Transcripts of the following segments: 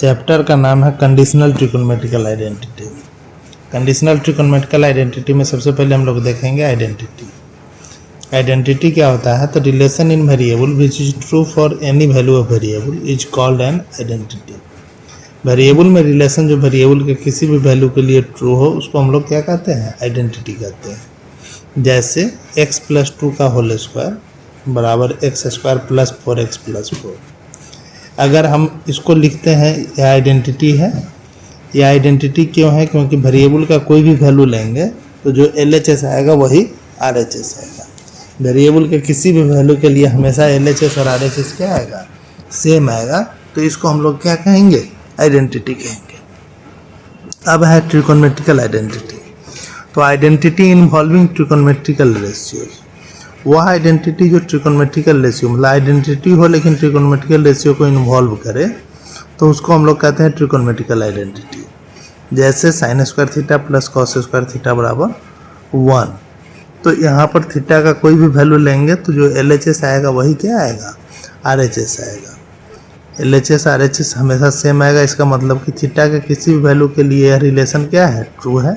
Chapter का नाम है कंडीशनल ट्रिकोनोमेट्रिकल आइडेंटिटी। कंडीशनल ट्रिकोनोमेट्रिकल आइडेंटिटी में सबसे पहले हम लोग देखेंगे आइडेंटिटी। आइडेंटिटी क्या होता है? तो relation in variable which is true for any value of variable is called an identity. Variable में रिलेशन जो वेरिएबल के किसी भी वैल्यू के लिए ट्रू हो उसको हम लोग क्या कहते हैं? आइडेंटिटी कहते हैं। जैसे x + 2 का होल स्क्वायर बराबर x² + 4x + 4। अगर हम इसको लिखते हैं यह आइडेंटिटी है। यह आइडेंटिटी क्यों है? क्योंकि वेरिएबल का कोई भी वैल्यू लेंगे तो जो LHS आएगा वही RHS आएगा। वेरिएबल के किसी भी वैल्यू के लिए हमेशा LHS और RHS क्या आएगा? सेम आएगा। तो इसको हम लोग क्या कहेंगे? आइडेंटिटी कहेंगे। अब है ट्रिकोनोमेट्रिकल आइडेंटिटी। तो आइडेंटिटी इन्वॉल्विंग ट्रिकोनोमेट्रिकल रेशियोज, वह आइडेंटिटी जो ट्रिकोनोमेट्रिकल रेशियो मतलब आइडेंटिटी हो लेकिन ट्रिकोनोमेट्रिकल रेशियो को इन्वॉल्व करे तो उसको हम लोग कहते हैं ट्रिकोनोमेट्रिकल आइडेंटिटी। जैसे sin² थीटा + cos² थीटा बराबर 1। तो यहाँ पर थीटा का कोई भी वैल्यू लेंगे तो जो LHS आएगा वही क्या आएगा? RHS आएगा। LHS RHS हमेशा सेम आएगा। इसका मतलब कि थीटा के किसी भी वैल्यू के लिए यह रिलेशन क्या है? ट्रू है।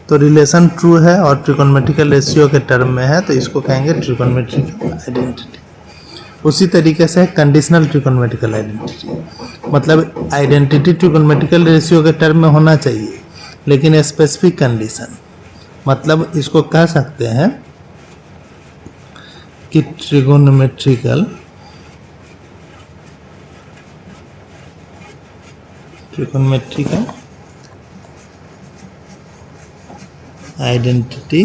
तो रिलेशन ट्रू है और ट्रिकोनोमेट्रिकल रेशियो के टर्म में है तो इसको कहेंगे ट्रिकोनोमेट्रिकल आइडेंटिटी। उसी तरीके से कंडीशनल ट्रिकोनोमेट्रिकल आइडेंटिटी मतलब आइडेंटिटी ट्रिकोनोमेट्रिकल रेशियो के टर्म में होना चाहिए लेकिन स्पेसिफिक कंडीशन, मतलब इसको कह सकते हैं कि trigonometrical identity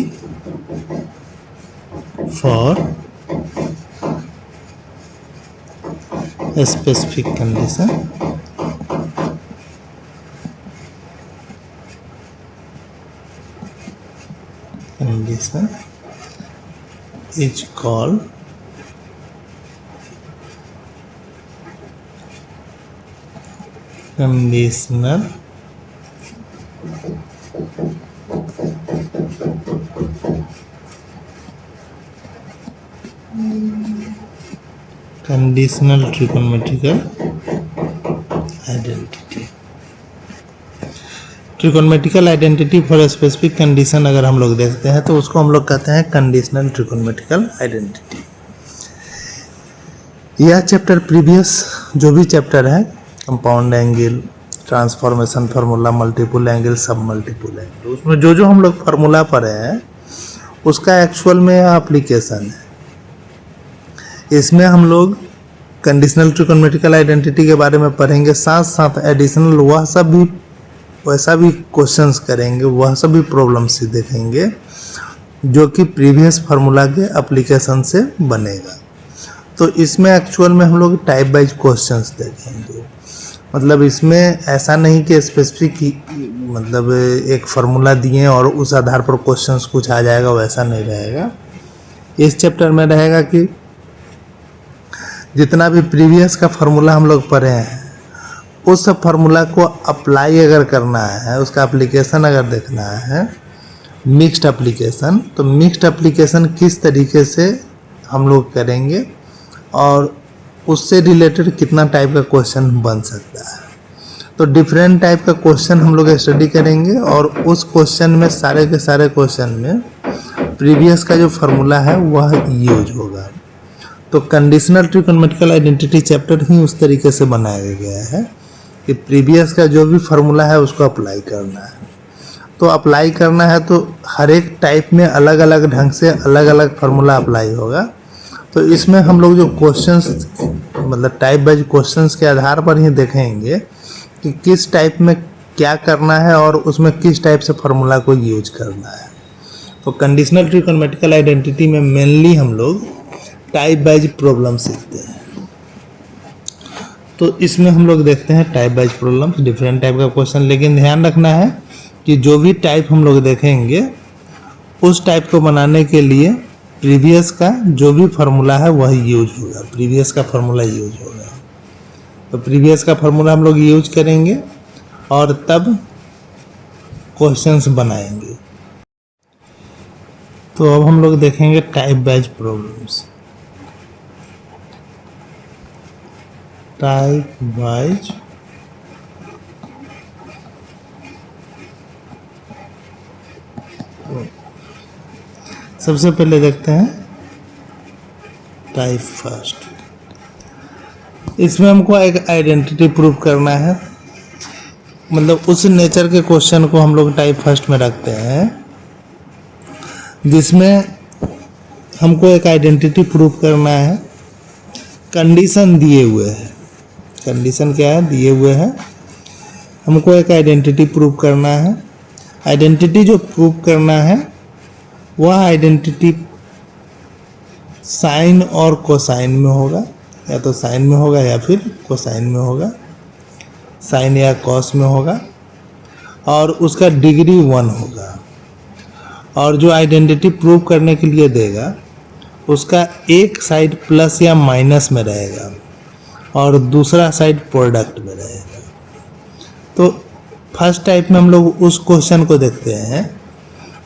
for specific condition is called conditional trigonometrical identity. Trigonometrical identity for specific condition अगर हम लोग देखते हैं तो उसको हम लोग कहते हैं कंडीशनल ट्रिकोनोमेट्रिकल आइडेंटिटी। यह चैप्टर प्रीवियस जो भी चैप्टर है compound angle, transformation formula, multiple angle, सब मल्टीपल एंगल, उसमें जो हम लोग फार्मूला पढ़े हैं उसका एक्चुअल में एप्लीकेशन है। इसमें हम लोग कंडीशनल ट्रिकोनोमेट्रिकल आइडेंटिटी के बारे में पढ़ेंगे, साथ साथ एडिशनल वैसा भी क्वेश्चंस करेंगे, वह सभी प्रॉब्लम्स ही देखेंगे जो कि प्रीवियस फार्मूला के एप्लीकेशन से बनेगा। तो इसमें एक्चुअल में हम लोग टाइप वाइज क्वेश्चंस देखेंगे। मतलब इसमें ऐसा नहीं कि स्पेसिफिक मतलब एक फार्मूला दिए और उस आधार पर क्वेश्चंस कुछ आ जाएगा, वैसा नहीं रहेगा। इस चैप्टर में रहेगा कि जितना भी प्रीवियस का फार्मूला हम लोग पढ़े हैं उस सब फार्मूला को अप्लाई अगर करना है, उसका एप्लीकेशन अगर देखना है, मिक्स्ड एप्लीकेशन, तो मिक्स्ड एप्लीकेशन किस तरीके से हम लोग करेंगे और उससे रिलेटेड कितना टाइप का क्वेश्चन बन सकता है। तो डिफरेंट टाइप का क्वेश्चन हम लोग स्टडी करेंगे और उस क्वेश्चन में सारे के सारे क्वेश्चन में प्रीवियस का जो फार्मूला है वह यूज होगा। तो कंडीशनल ट्रिकोनोमेट्रिकल आइडेंटिटी चैप्टर ही उस तरीके से बनाया गया है कि प्रीवियस का जो भी फार्मूला है उसको अप्लाई करना है। तो अप्लाई करना है तो हर एक टाइप में अलग अलग ढंग से अलग अलग फार्मूला अप्लाई होगा। तो इसमें हम लोग जो क्वेश्चंस मतलब टाइप वाइज क्वेश्चंस के आधार पर ही देखेंगे कि किस टाइप में क्या करना है और उसमें किस टाइप से फार्मूला को यूज करना है। तो कंडीशनल ट्रिकोनोमेट्रिकल आइडेंटिटी में मेनली हम लोग टाइप वाइज प्रॉब्लम सीखते हैं। तो इसमें हम लोग देखते हैं type wise problems, different type का क्वेश्चन, लेकिन ध्यान रखना है कि जो भी टाइप हम लोग देखेंगे उस टाइप को बनाने के लिए प्रीवियस का जो भी फार्मूला है वही यूज होगा, प्रीवियस का फार्मूला यूज होगा। तो प्रीवियस का फार्मूला हम लोग यूज करेंगे और तब क्वेश्चंस बनाएंगे। तो अब हम लोग देखेंगे type wise problems. Type wise सबसे पहले देखते हैं टाइप फर्स्ट। इसमें हमको एक आइडेंटिटी प्रूव करना है, मतलब उस नेचर के क्वेश्चन को हम लोग टाइप फर्स्ट में रखते हैं जिसमें हमको एक आइडेंटिटी प्रूव करना है। कंडीशन दिए हुए है, कंडीशन क्या है, दिए हुए है। हमको एक आइडेंटिटी प्रूव करना है। आइडेंटिटी जो प्रूव करना है वह आइडेंटिटी साइन और कोसाइन में होगा, या तो साइन में होगा या फिर कोसाइन में होगा, साइन या कॉस में होगा, और उसका डिग्री 1 होगा। और जो आइडेंटिटी प्रूव करने के लिए देगा उसका एक साइड प्लस या माइनस में रहेगा और दूसरा साइड प्रोडक्ट में रहेगा। तो फर्स्ट टाइप में हम लोग उस क्वेश्चन को देखते हैं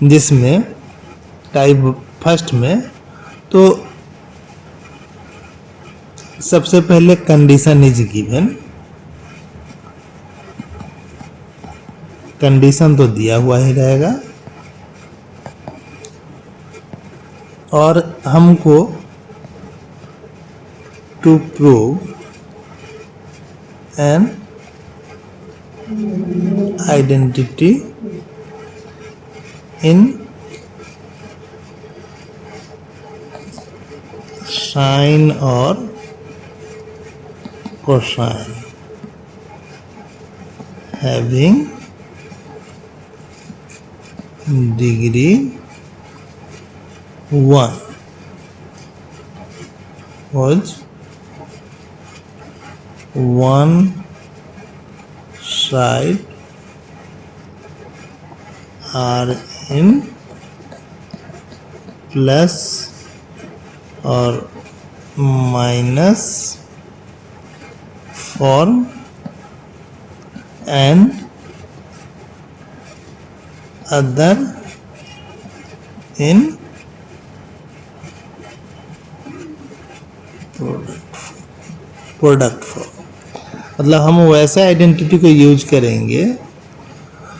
जिसमें टाइप फर्स्ट में तो सबसे पहले कंडीशन इज गिवन। कंडीशन तो दिया हुआ ही रहेगा और हमको to prove an identity in sine और cosine having degree 1 was one side are in plus or minus form and other in product form. मतलब हम वैसे आइडेंटिटी को यूज करेंगे,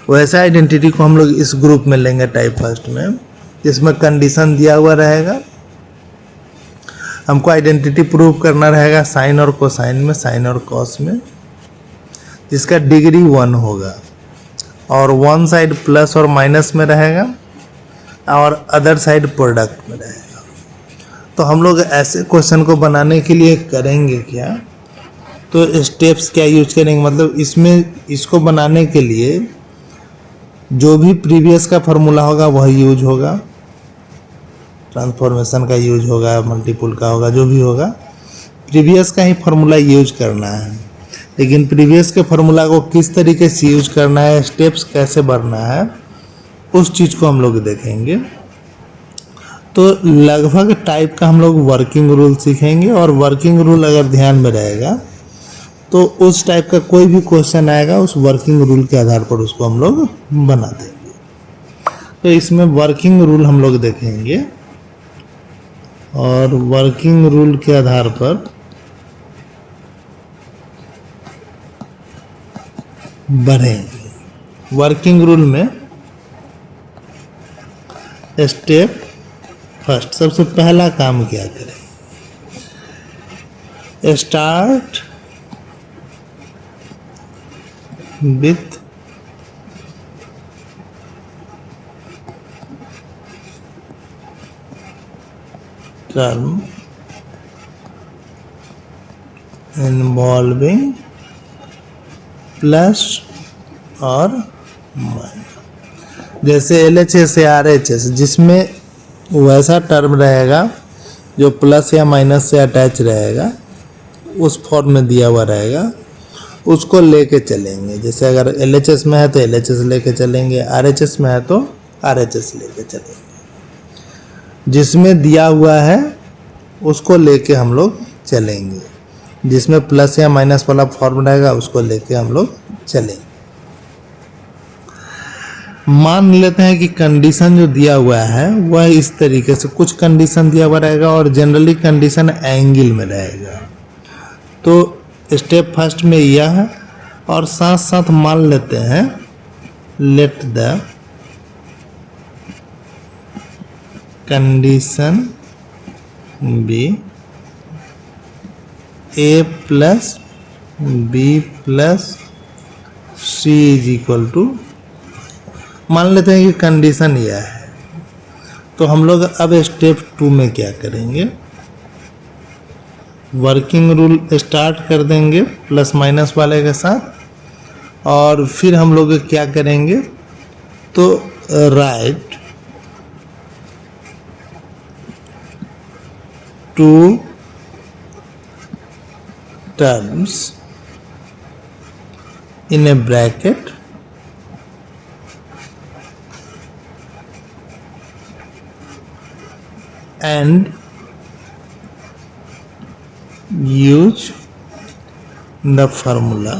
वैसे आइडेंटिटी को हम लोग इस ग्रुप में लेंगे टाइप फर्स्ट में, जिसमें कंडीशन दिया हुआ रहेगा। हमको आइडेंटिटी प्रूव करना रहेगा साइन और कोसाइन में, साइन और कॉस में, जिसका डिग्री 1 होगा और वन साइड प्लस और माइनस में रहेगा और अदर साइड प्रोडक्ट में रहेगा। तो हम लोग ऐसे क्वेश्चन को बनाने के लिए करेंगे क्या, तो स्टेप्स क्या यूज करेंगे, मतलब इसमें इसको बनाने के लिए जो भी प्रीवियस का फार्मूला होगा वह यूज होगा, ट्रांसफॉर्मेशन का यूज होगा, मल्टीपल का होगा, जो भी होगा प्रीवियस का ही फार्मूला यूज करना है। लेकिन प्रीवियस के फार्मूला को किस तरीके से यूज करना है, स्टेप्स कैसे बढ़ना है, उस चीज़ को हम लोग देखेंगे। तो लगभग टाइप का हम लोग वर्किंग रूल सीखेंगे और वर्किंग रूल अगर ध्यान में रहेगा तो उस टाइप का कोई भी क्वेश्चन आएगा उस वर्किंग रूल के आधार पर उसको हम लोग बना देंगे। तो इसमें वर्किंग रूल हम लोग देखेंगे और वर्किंग रूल के आधार पर बढ़ेंगे। वर्किंग रूल में स्टेप फर्स्ट, सबसे पहला काम क्या करें, start with term involving plus और माइनस, जैसे LHS या RHS, जिसमें वैसा टर्म रहेगा जो प्लस या माइनस से अटैच रहेगा, उस फॉर्म में दिया हुआ रहेगा, उसको लेके चलेंगे। जैसे अगर LHS में है तो LHS लेके चलेंगे, RHS में है तो RHS लेके चलेंगे। जिसमें दिया हुआ है उसको लेके हम लोग चलेंगे, जिसमें प्लस या माइनस वाला फॉर्म रहेगा उसको लेके हम लोग चलेंगे। मान लेते हैं कि कंडीशन जो दिया हुआ है वह इस तरीके से, कुछ कंडीशन दिया हुआ रहेगा और जनरली कंडीशन एंगल में रहेगा। तो स्टेप फर्स्ट में यह है और साथ साथ मान लेते हैं let the condition be A plus B plus C is equal to, मान लेते हैं कि कंडीशन यह है। तो हम लोग अब स्टेप 2 में क्या करेंगे, वर्किंग रूल स्टार्ट कर देंगे प्लस माइनस वाले के साथ, और फिर हम लोग क्या करेंगे, तो write two terms in a bracket and use the formula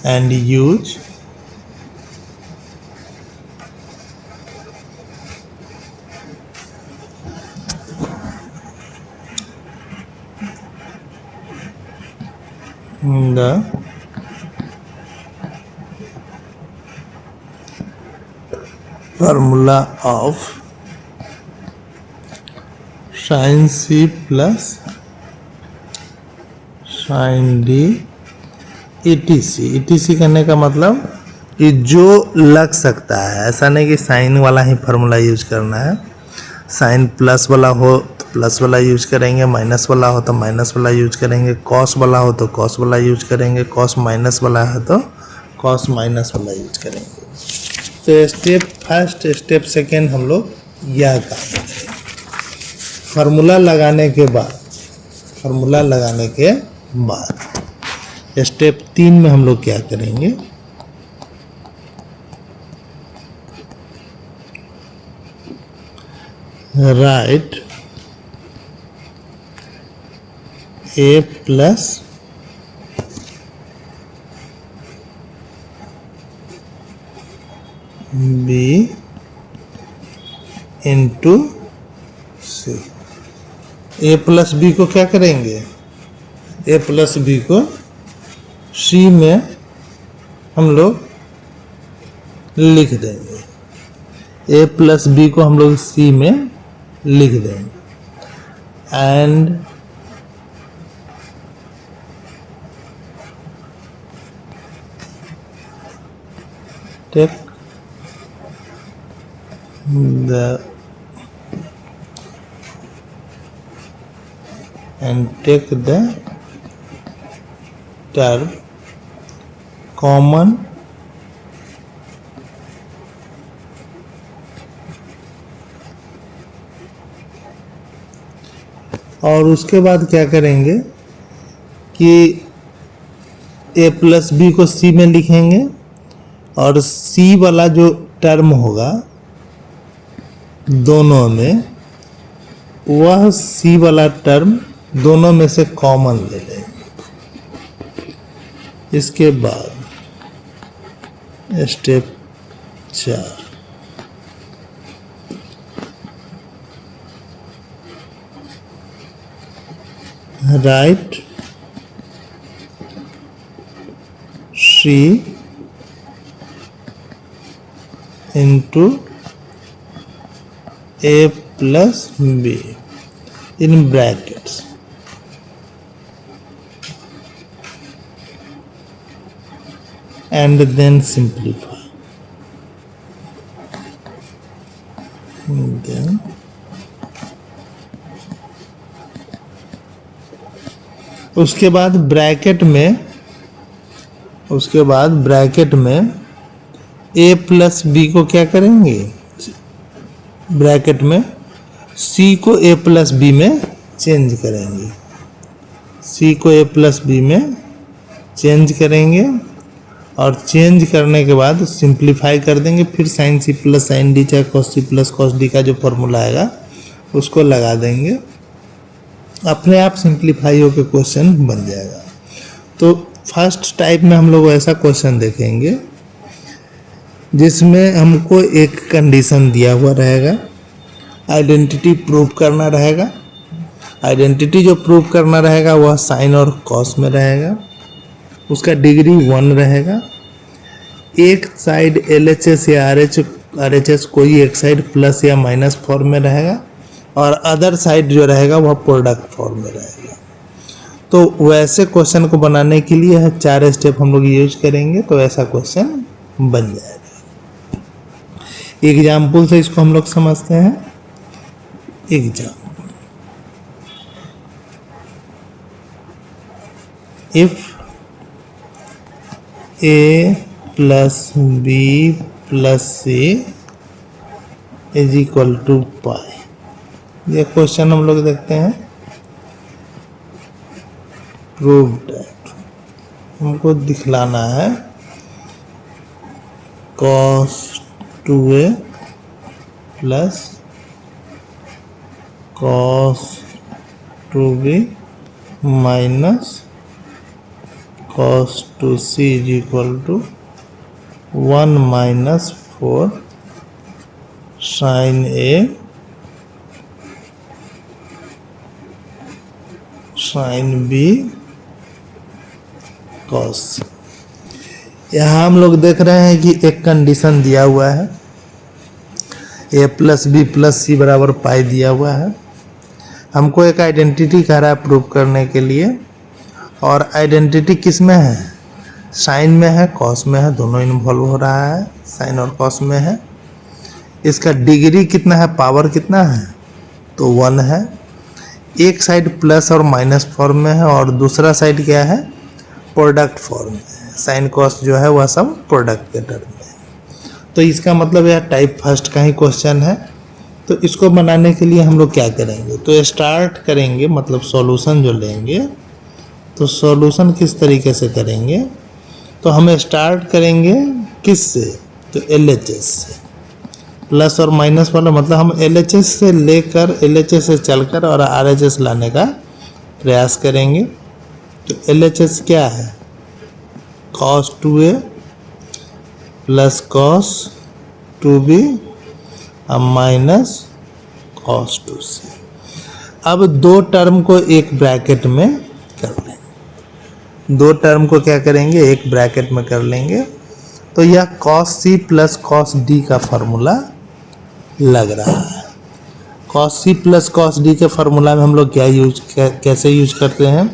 and use the formula of sin C plus sin D ETC। ETC करने का मतलब कि जो लग सकता है, ऐसा नहीं कि साइन वाला ही फार्मूला यूज करना है। साइन प्लस वाला हो तो प्लस वाला यूज करेंगे, माइनस वाला हो तो माइनस वाला यूज करेंगे, कॉस वाला हो तो कॉस वाला यूज करेंगे, कॉस माइनस वाला है तो कॉस माइनस वाला यूज करेंगे। तो स्टेप फर्स्ट स्टेप सेकेंड हम लोग यह काम करेंगे। फार्मूला लगाने के बाद स्टेप 3 में हम लोग क्या करेंगे, राइट ए प्लस बी इंटू सी। ए प्लस बी को क्या करेंगे, ए प्लस बी को सी में हम लोग लिख देंगे। ए प्लस बी को हम लोग सी में लिख देंगे and take the term common और उसके बाद क्या करेंगे कि ए प्लस बी को सी में लिखेंगे और सी वाला जो टर्म होगा दोनों में, वह सी वाला टर्म दोनों में से कॉमन ले लेंगे। इसके बाद step 4 write C into a plus b in brackets and then simplify. Then उसके बाद ब्रैकेट में ए प्लस बी को क्या करेंगे, ब्रैकेट में सी को ए प्लस बी में चेंज करेंगे। सी को ए प्लस बी में चेंज करेंगे और चेंज करने के बाद सिंप्लीफाई कर देंगे। फिर sine C plus sine D चाहे cos C plus cos D का जो फॉर्मूला आएगा उसको लगा देंगे, अपने आप सिंप्लीफाई होकर क्वेश्चन बन जाएगा। तो फर्स्ट टाइप में हम लोग ऐसा क्वेश्चन देखेंगे जिसमें हमको एक कंडीशन दिया हुआ रहेगा, आइडेंटिटी प्रूव करना रहेगा आइडेंटिटी जो प्रूव करना रहेगा वह साइन और कॉस में रहेगा, उसका डिग्री 1 रहेगा। एक साइड LHS या RHS कोई एक साइड प्लस या माइनस फॉर्म में रहेगा और अदर साइड जो रहेगा वह प्रोडक्ट फॉर्म में रहेगा। तो वैसे क्वेश्चन को बनाने के लिए 4 स्टेप हम लोग यूज करेंगे, तो ऐसा क्वेश्चन बन जाएगा। एग्जाम्पल से इसको हम लोग समझते हैं। Example, if A plus B plus C is equal to pi, ये क्वेश्चन हम लोग देखते हैं। प्रूव दैट, हमको दिखलाना है cos 2a plus cos 2b minus cos 2c is equal to 1 minus 4 sin a sin b cos। यहाँ हम लोग देख रहे हैं कि एक कंडीशन दिया हुआ है, a plus B plus C बराबर पाई दिया हुआ है। हमको एक आइडेंटिटी कह रहा है प्रूव करने के लिए, और आइडेंटिटी किस में है? साइन में है, कॉस में है, दोनों इन्वॉल्व हो रहा है, साइन और कॉस में है। इसका डिग्री कितना है, पावर कितना है? तो 1 है। एक साइड प्लस और माइनस फॉर्म में है और दूसरा साइड क्या है? प्रोडक्ट फॉर्म में है। साइन कॉस जो है वह सब प्रोडक्ट के टर्म में है। तो इसका मतलब यह टाइप फर्स्ट का ही क्वेश्चन है। तो इसको बनाने के लिए हम लोग क्या करेंगे? तो स्टार्ट करेंगे, मतलब सॉल्यूशन जो लेंगे, तो सॉल्यूशन किस तरीके से करेंगे? तो हम स्टार्ट करेंगे किस से? तो LHS से। प्लस और माइनस वाला मतलब हम LHS से लेकर, LHS से चलकर और RHS लाने का प्रयास करेंगे। तो LHS क्या है? cos 2a plus cos 2b minus cos 2c। अब दो टर्म को एक ब्रैकेट में कर लेंगे। दो टर्म को क्या करेंगे? एक ब्रैकेट में कर लेंगे। तो यह cos c plus cos d का फॉर्मूला लग रहा है। cos c plus cos d के फार्मूला में हम लोग क्या कैसे यूज करते हैं?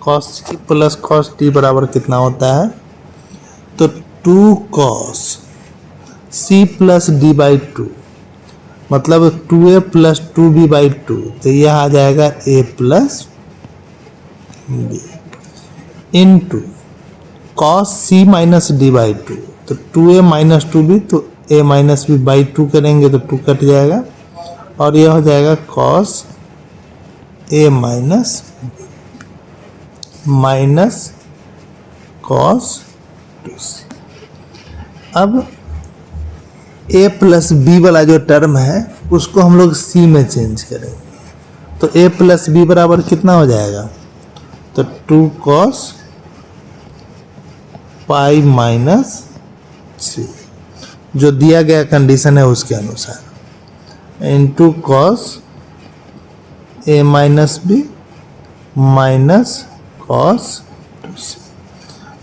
cos c plus cos d बराबर कितना होता है? तो 2 cos c plus d by 2, मतलब 2a प्लस 2b बाई 2। तो यह आ जाएगा a plus b into cos c minus d by 2। तो 2a माइनस 2b, तो a माइनस बी बाई 2 करेंगे तो 2 कट जाएगा और यह हो जाएगा cos a minus minus cos 2c। अब a प्लस बी वाला जो टर्म है उसको हम लोग c में चेंज करेंगे। तो a प्लस बी बराबर कितना हो जाएगा? तो 2 cos पाई माइनस c, जो दिया गया कंडीशन है उसके अनुसार, into cos a minus B minus cos 2c।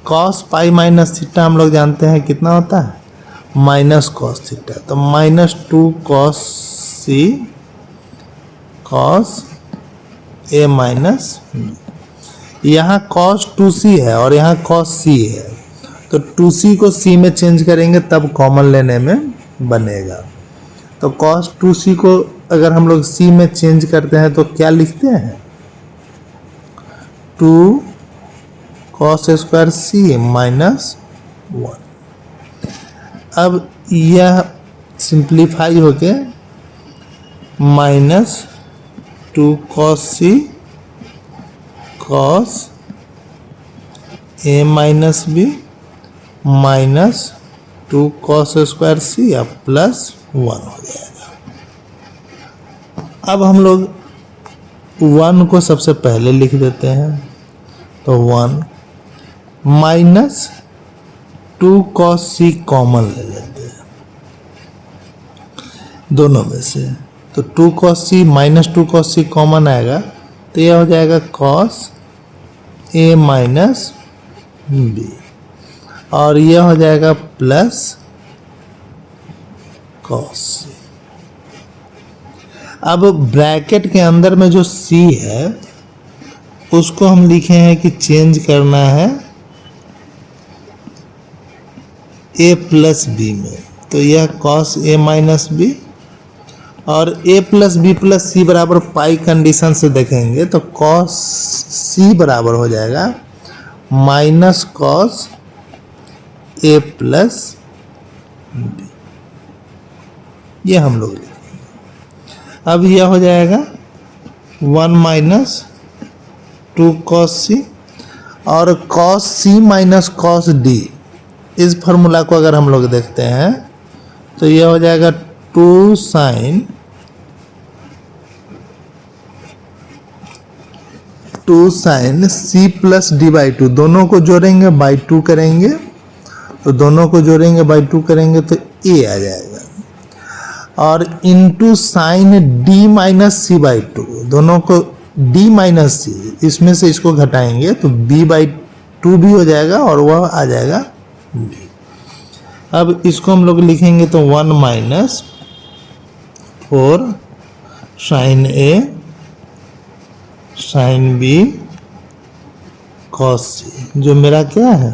cos pi minus theta हम लोग जानते हैं कितना होता है? माइनस cos थीटा। तो minus 2 cos c cos a minus B. यहाँ cos 2c है और यहाँ cos c है, तो 2c को c में चेंज करेंगे तब कॉमन लेने में बनेगा। तो cos 2c को अगर हम लोग c में चेंज करते हैं तो क्या लिखते हैं? 2 cos स्क्वायर c माइनस 1। अब यह सिंप्लीफाई होके minus 2 cos c cos a minus b minus 2 cos square c या प्लस 1 हो जाएगा। अब हम लोग 1 को सबसे पहले लिख देते हैं। तो 1 माइनस 2 cos c कॉमन ले लेते हैं दोनों में से। तो 2 cos c minus 2 cos c common आएगा तो यह हो जाएगा कॉस ए माइनस बी, और यह हो जाएगा प्लस कॉस सी। अब ब्रैकेट के अंदर में जो सी है उसको हम लिखे हैं कि चेंज करना है ए प्लस बी में, तो यह कॉस ए माइनस बी, और ए प्लस बी प्लस सी बराबर पाई कंडीशन से देखेंगे तो कॉस सी बराबर हो जाएगा minus cos A plus B, ये हम लोग लिखेंगे। अब यह हो जाएगा 1 माइनस 2 कॉस सी, और कॉस सी माइनस कॉस डी, इस फॉर्मूला को अगर हम लोग देखते हैं तो यह हो जाएगा 2 sine C plus D by 2, दोनों को जोड़ेंगे बाई 2 करेंगे, तो दोनों को जोड़ेंगे बाई 2 करेंगे तो ए आ जाएगा, और into sine D minus C by 2, दोनों को डी माइनस सी, इसमें से इसको घटाएंगे तो बी बाई 2 भी हो जाएगा और वह आ जाएगा बी। अब इसको हम लोग लिखेंगे तो 1 माइनस 4 साइन ए साइन बी कॉस सी, जो मेरा क्या है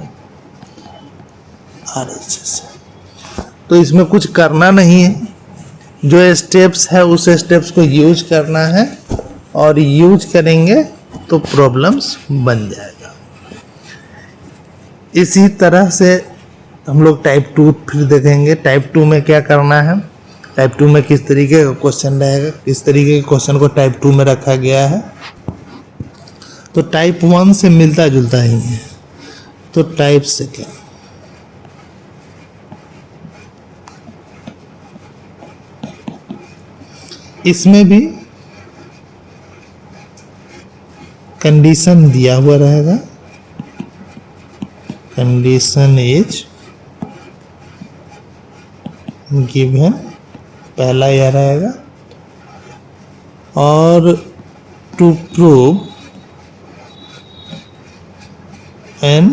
RHS है। तो इसमें कुछ करना नहीं है, जो स्टेप्स है उस स्टेप्स को यूज करना है, और यूज करेंगे तो प्रॉब्लम्स बन जाएगा। इसी तरह से हम लोग टाइप 2 फिर देखेंगे। टाइप 2 में क्या करना है, टाइप 2 में किस तरीके का क्वेश्चन रहेगा, किस तरीके के क्वेश्चन को टाइप 2 में रखा गया है। तो टाइप 1 से मिलता जुलता ही है, तो टाइप सेकेंड। इसमें भी कंडीशन दिया हुआ रहेगा, कंडीशन इज गिवन, पहला यह रहेगा, और to prove an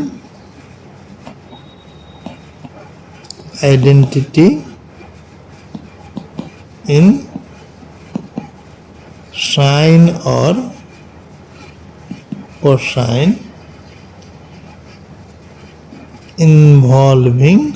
identity in sine और cosine involving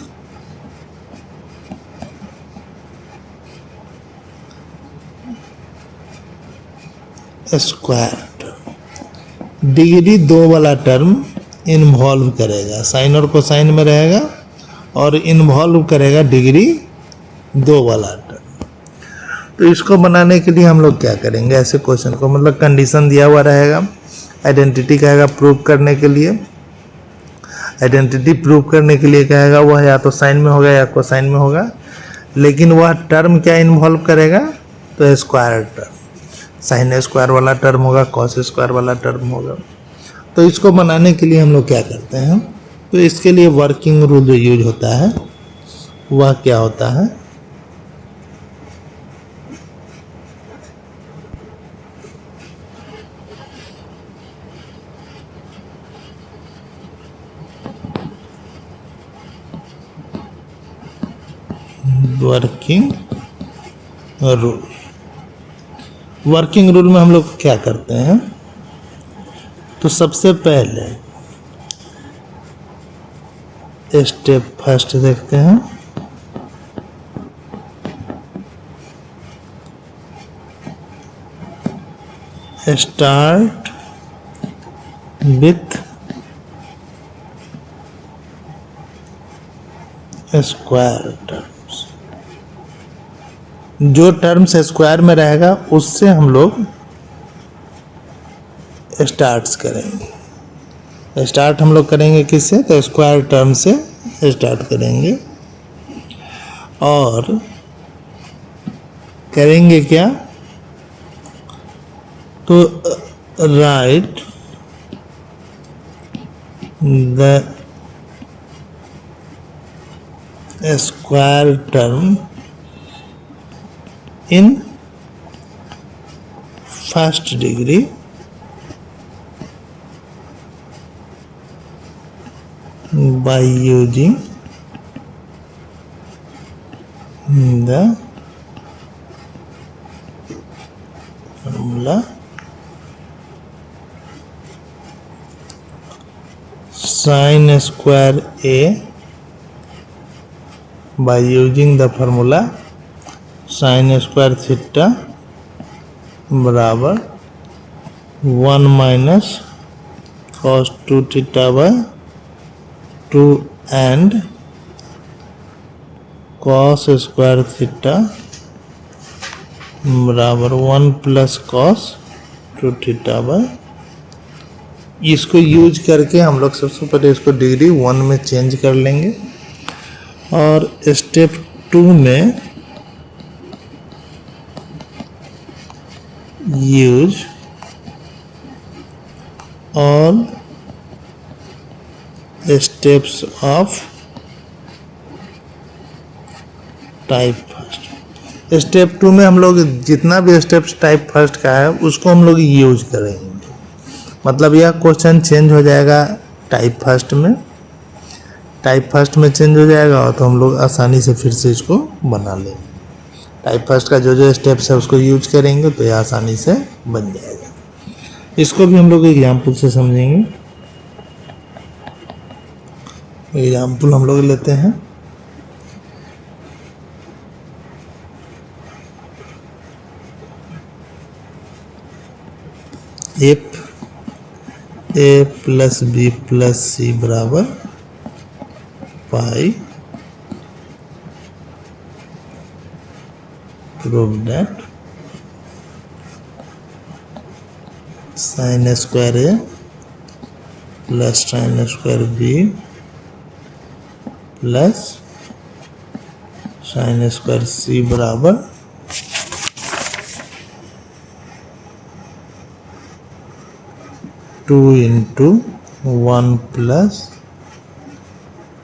square term. Degree 2 वाला टर्म इन्वॉल्व करेगा, साइन और कोसाइन में रहेगा और इन्वॉल्व करेगा डिग्री 2 वाला टर्म। तो इसको बनाने के लिए हम लोग क्या करेंगे, ऐसे क्वेश्चन को, मतलब कंडीशन दिया हुआ रहेगा, आइडेंटिटी कहेगा प्रूव करने के लिए, आइडेंटिटी प्रूव करने के लिए कहेगा वह या तो साइन में होगा या कोसाइन में होगा, लेकिन वह टर्म क्या इन्वॉल्व करेगा, तो स्क्वायर टर्म, साइन स्क्वायर वाला टर्म होगा, कॉस स्क्वायर वाला टर्म होगा। तो इसको बनाने के लिए हम लोग क्या करते हैं, तो इसके लिए वर्किंग रूल जो यूज होता है वह क्या होता है, वर्किंग रूल। वर्किंग रूल में हम लोग क्या करते हैं, तो सबसे पहले स्टेप फर्स्ट देखते हैं, स्टार्ट विथ स्क्वायर टर्म्स। जो टर्म्स स्क्वायर में रहेगा उससे हम लोग स्टार्ट करेंगे। स्टार्ट हम लोग करेंगे किससे, तो स्क्वायर टर्म से स्टार्ट करेंगे, और करेंगे क्या, तो right the square term in first degree by using the formula sin square a by using the formula sin square theta बराबर 1 minus cos 2 theta by 2 and cos square theta बराबर 1 plus cos 2 theta by, इसको use करके हम लोग सबसे पहले इसको degree 1 में चेंज कर लेंगे और स्टेप 2 में use all steps of type first. Step 2 में हम लोग जितना भी स्टेप्स टाइप फर्स्ट का है उसको हम लोग यूज करेंगे, मतलब यह क्वेश्चन चेंज हो जाएगा टाइप फर्स्ट में, टाइप फर्स्ट में चेंज हो जाएगा तो हम लोग आसानी से फिर से इसको बना लेंगे। टाइप फर्स्ट का जो जो स्टेप्स है उसको यूज करेंगे तो यह आसानी से बन जाएगा। इसको भी हम लोग एग्जाम्पल से समझेंगे। एग्जाम्पल हम लोग लेते हैं, if a plus B plus C बराबर पाई, prove that sine square A plus sine square B plus sine square C बराबर 2 into 1 plus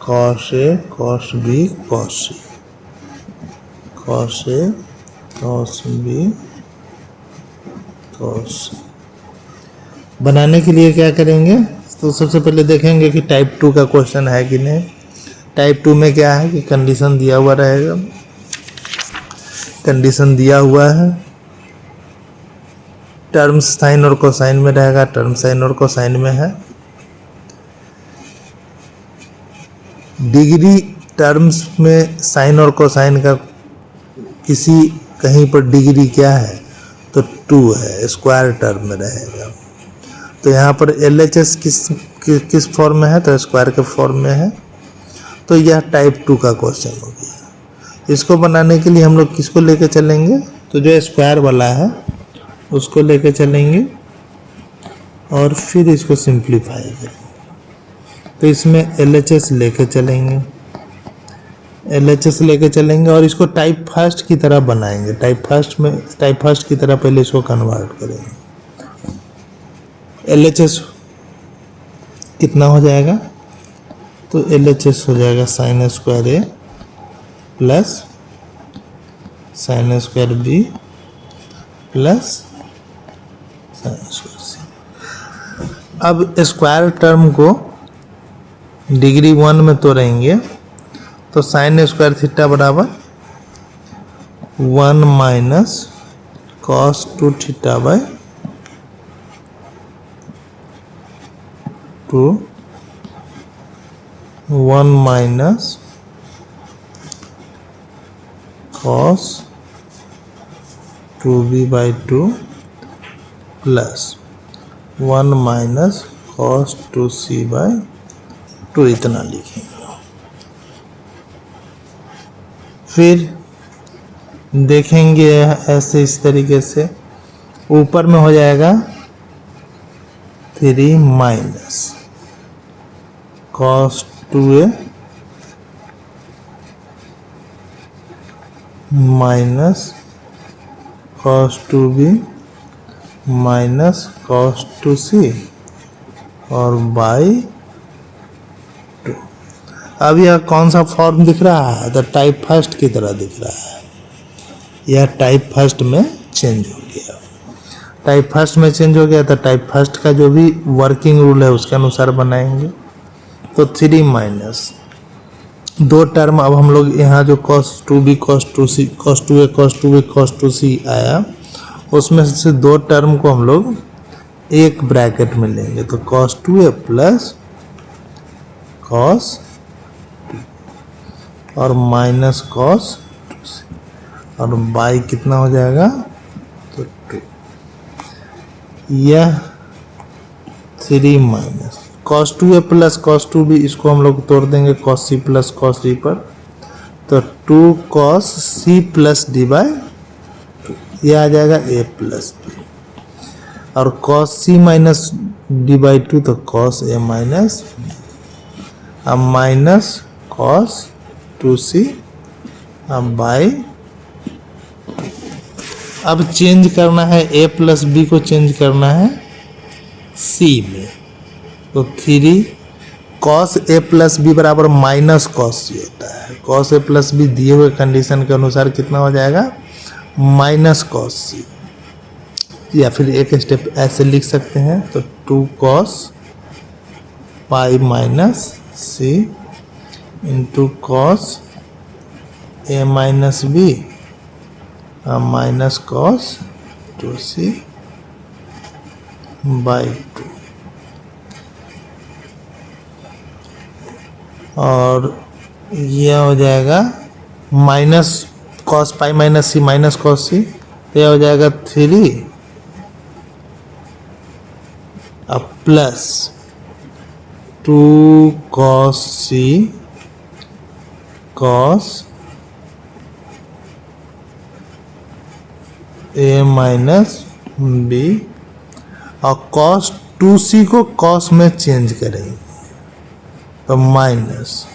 cos A cos B cos C, cos A cos B cos C। बनाने के लिए क्या करेंगे तो सबसे पहले देखेंगे कि टाइप 2 का क्वेश्चन है कि नहीं। टाइप 2 में क्या है कि कंडीशन दिया हुआ रहेगा, कंडीशन दिया हुआ है, टर्म्स साइन और कोसाइन में रहेगा, टर्म साइन और कोसाइन में है, डिग्री टर्म्स में साइन और कोसाइन का किसी कहीं पर डिग्री क्या है तो 2 है, स्क्वायर टर्म में रहेगा। तो यहाँ पर LHS किस फॉर्म में है तो स्क्वायर के फॉर्म में है, तो यह टाइप 2 का क्वेश्चन हो गया। इसको बनाने के लिए हम लोग किसको लेके चलेंगे तो जो स्क्वायर वाला है उसको लेके चलेंगे और फिर इसको सिंप्लीफाई करेंगे। तो इसमें LHS लेके चलेंगे, LHS लेके चलेंगे और इसको टाइप फर्स्ट की तरह बनाएंगे। टाइप फर्स्ट की तरह पहले इसको कन्वर्ट करेंगे। LHS कितना हो जाएगा तो LHS हो जाएगा sine square A plus sine square B plus sine square C. अब स्क्वायर टर्म को डिग्री 1 में तोड़ेंगे तो साइन स्क्वायर थीटा बराबर 1 minus cos 2 theta by 2, 1 minus cos 2b by 2 plus 1 minus cos 2c by 2, इतना लिखेंगे। फिर देखेंगे ऐसे इस तरीके से ऊपर में हो जाएगा 3 minus cos 2a minus cos 2b minus cos 2c और बाई 2। अब यह कौन सा फॉर्म दिख रहा है तो टाइप फर्स्ट की तरह दिख रहा है। यह टाइप फर्स्ट में चेंज हो गया, टाइप फर्स्ट में चेंज हो गया तो टाइप फर्स्ट का जो भी वर्किंग रूल है उसके अनुसार बनाएंगे। तो 3 माइनस 2 टर्म। अब हम लोग यहाँ जो cos 2b cos 2c cos 2a cos 2b cos 2c आया, उसमें से 2 टर्म को हम लोग एक ब्रैकेट में लेंगे, तो cos 2a प्लस cos 2 और माइनस cos 2c और बाई कितना हो जाएगा, तो 2। यह 3 minus cos 2a plus cos 2b, इसको हम लोग तोड़ देंगे cos c plus cos d पर, तो 2 cos c plus d by 2, यह आ जाएगा a प्लस b। और cos c minus d by 2, तो cos a माइनस अब माइनस cos 2c अब बाई। अब चेंज करना है a प्लस b को, चेंज करना है c में, तो 3 cos a प्लस बी बराबर माइनस cos c होता है। cos a प्लस बी दिए हुए कंडीशन के अनुसार कितना हो जाएगा, माइनस cos c, या फिर एक स्टेप ऐसे लिख सकते हैं, तो 2 cos pi minus c into cos a minus b minus cos 2c by 2। और यह हो जाएगा माइनस cos पाई माइनस सी माइनस cos सी, तो यह हो जाएगा 3 अब plus 2 cos c cos a minus b, और cos 2c को cos में चेंज करेंगे, तो माइनस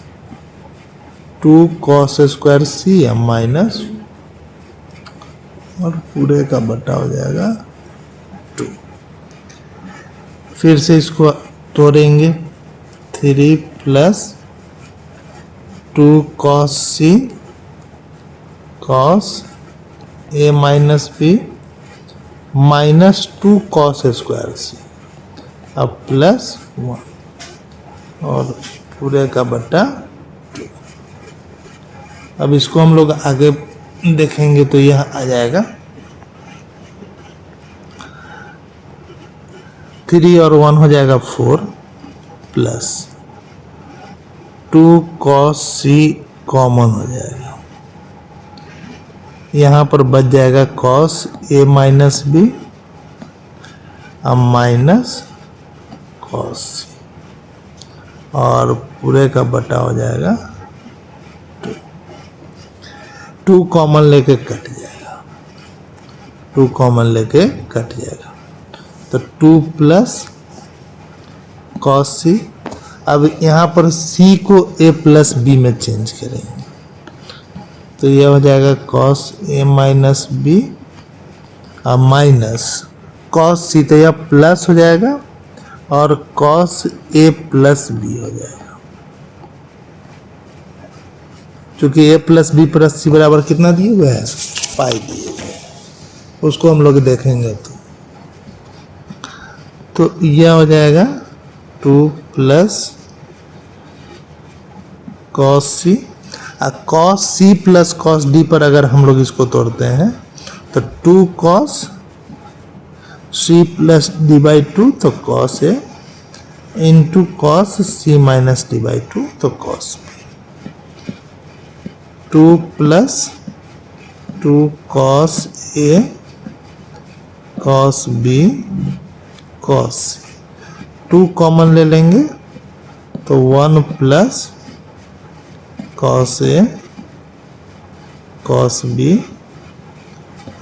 2 cos स्क्वायर c या माइनस, और पूरे का बटा हो जाएगा 2। फिर से इसको तोड़ेंगे, 3 plus 2 cos c cos a minus b minus 2 cos square c अब प्लस 1 और पूरे का बटा 2। अब इसको हम लोग आगे देखेंगे, तो यह आ जाएगा 3 और 1 हो जाएगा 4 प्लस 2 cos c कॉमन हो जाएगा, यहाँ पर बच जाएगा cos a माइनस b अब माइनस cos c, और पूरे का बटा हो जाएगा 2 कॉमन लेके कट जाएगा, 2 कॉमन लेके कट जाएगा, तो 2 प्लस cos c। अब यहाँ पर c को a प्लस b में चेंज करेंगे, तो यह हो जाएगा cos a माइनस b अब माइनस cos c, तो यह प्लस हो जाएगा और cos a प्लस b हो जाएगा, क्योंकि a plus b plus c बराबर कितना दिए हुए हैं, पाई दिए हुए हैं, उसको हम लोग देखेंगे। तो यह हो जाएगा 2 plus cos c, cos c plus cos d पर अगर हम लोग इसको तोड़ते हैं, तो 2 cos c plus d by 2, तो cos a into cos c minus d by 2, तो cos b। 2 plus 2 cos a cos b cos c, 2 common ले लेंगे, तो 1 plus cos a cos b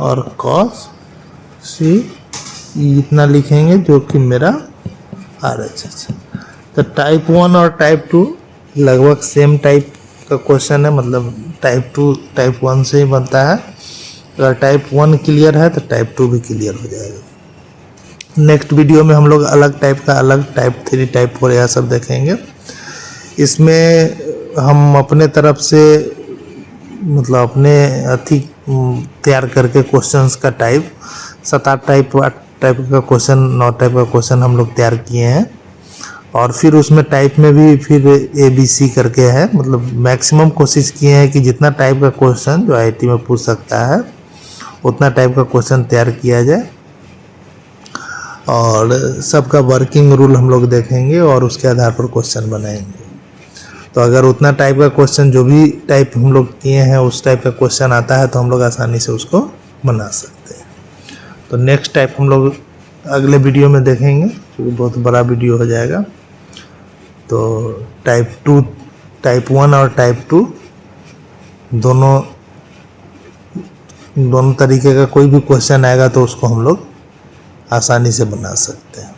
और cos c, इतना लिखेंगे जो कि मेरा RHS है। तो टाइप 1 और टाइप 2 लगभग सेम टाइप का क्वेश्चन है, मतलब टाइप 2 टाइप 1 से ही बनता है। अगर टाइप 1 क्लियर है तो टाइप 2 भी क्लियर हो जाएगा। नेक्स्ट वीडियो में हम लोग अलग टाइप का, अलग टाइप 3 टाइप 4 यह सब देखेंगे। इसमें हम अपने तरफ से मतलब अपने अथी तैयार करके क्वेश्चंस का टाइप 7-8 टाइप का क्वेश्चन, 9 टाइप का क्वेश्चन हम लोग तैयार किए हैं। और फिर उसमें टाइप में भी फिर ABC करके है, मतलब मैक्सिमम कोशिश किए हैं कि जितना टाइप का क्वेश्चन जो IIT में पूछ सकता है उतना टाइप का क्वेश्चन तैयार किया जाए। और सबका वर्किंग रूल हम लोग देखेंगे और उसके आधार पर क्वेश्चन बनाएंगे। तो अगर उतना टाइप का क्वेश्चन जो भी टाइप हम लोग किए हैं उस टाइप का क्वेश्चन आता है तो हम लोग आसानी से उसको बना सकते हैं। तो नेक्स्ट टाइप हम लोग अगले वीडियो में देखेंगे, क्योंकि बहुत बड़ा वीडियो हो जाएगा। तो टाइप 1 और टाइप 2 दोनों तरीके का कोई भी क्वेश्चन आएगा तो उसको हम लोग आसानी से बना सकते हैं।